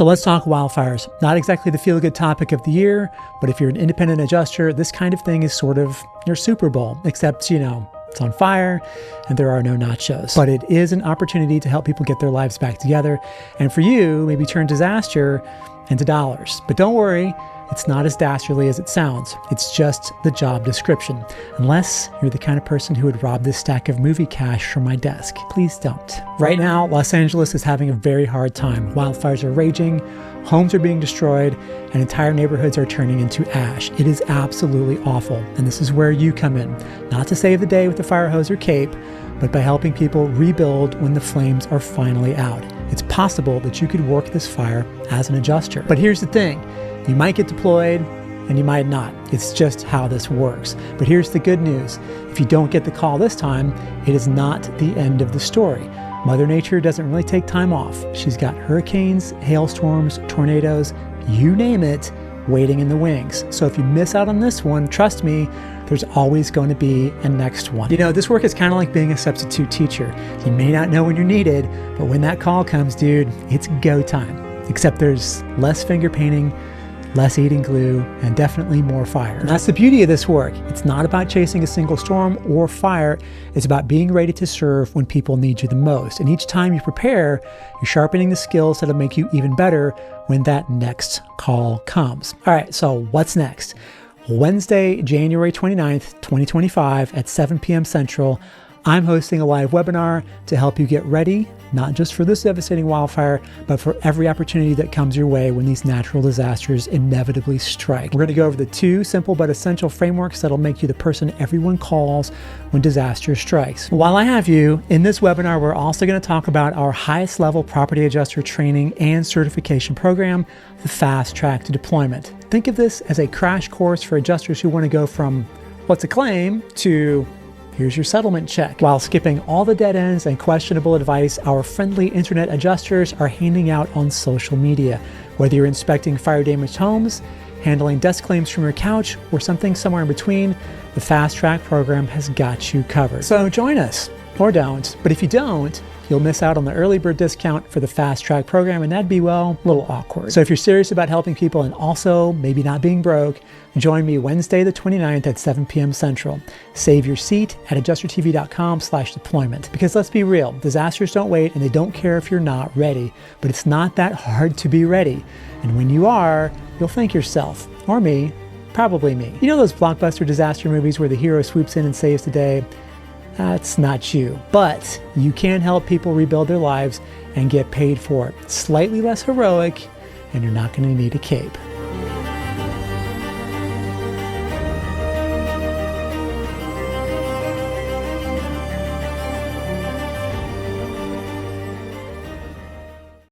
So let's talk wildfires. Not exactly the feel-good topic of the year, but if you're an independent adjuster, this kind of thing is sort of your Super Bowl, except, it's on fire and there are no nachos. But it is an opportunity to help people get their lives back together. And for you, maybe turn disaster into dollars. But don't worry, it's not as dastardly as it sounds. It's just the job description. Unless you're the kind of person who would rob this stack of movie cash from my desk. Please don't. Right now, Los Angeles is having a very hard time. Wildfires are raging, homes are being destroyed, and entire neighborhoods are turning into ash. It is absolutely awful. And this is where you come in. Not to save the day with a fire hose or cape, but by helping people rebuild when the flames are finally out. It's possible that you could work this fire as an adjuster. But here's the thing. You might get deployed and you might not. It's just how this works. But here's the good news. If you don't get the call this time, it is not the end of the story. Mother Nature doesn't really take time off. She's got hurricanes, hailstorms, tornadoes, you name it, waiting in the wings. So if you miss out on this one, trust me, there's always going to be a next one. This work is kind of like being a substitute teacher. You may not know when you're needed, but when that call comes, dude, it's go time. Except there's less finger painting, less eating glue, and definitely more fire. And that's the beauty of this work. It's not about chasing a single storm or fire. It's about being ready to serve when people need you the most. And each time you prepare, you're sharpening the skills that'll make you even better when that next call comes. All right, so what's next? Wednesday, January 29th, 2025 at 7 p.m. Central, I'm hosting a live webinar to help you get ready, not just for this devastating wildfire, but for every opportunity that comes your way when these natural disasters inevitably strike. We're going to go over the 2 simple but essential frameworks that'll make you the person everyone calls when disaster strikes. While I have you, in this webinar, we're also going to talk about our highest level property adjuster training and certification program, the Fast Track to Deployment. Think of this as a crash course for adjusters who want to go from what's a claim to here's your settlement check. While skipping all the dead ends and questionable advice our friendly internet adjusters are handing out on social media. Whether you're inspecting fire damaged homes, handling desk claims from your couch, or something somewhere in between, the Fast Track program has got you covered. So join us, or don't. But if you don't, you'll miss out on the early bird discount for the Fast Track program, and that'd be, well, a little awkward. So if you're serious about helping people and also maybe not being broke, join me Wednesday the 29th at 7 p.m. Central. Save your seat at adjustertv.com/deployment. Because let's be real, disasters don't wait and they don't care if you're not ready. But it's not that hard to be ready. And when you are, you'll thank yourself, or me, probably me. You know those blockbuster disaster movies where the hero swoops in and saves the day? That's not you, but you can help people rebuild their lives and get paid for it. Slightly less heroic, and you're not going to need a cape.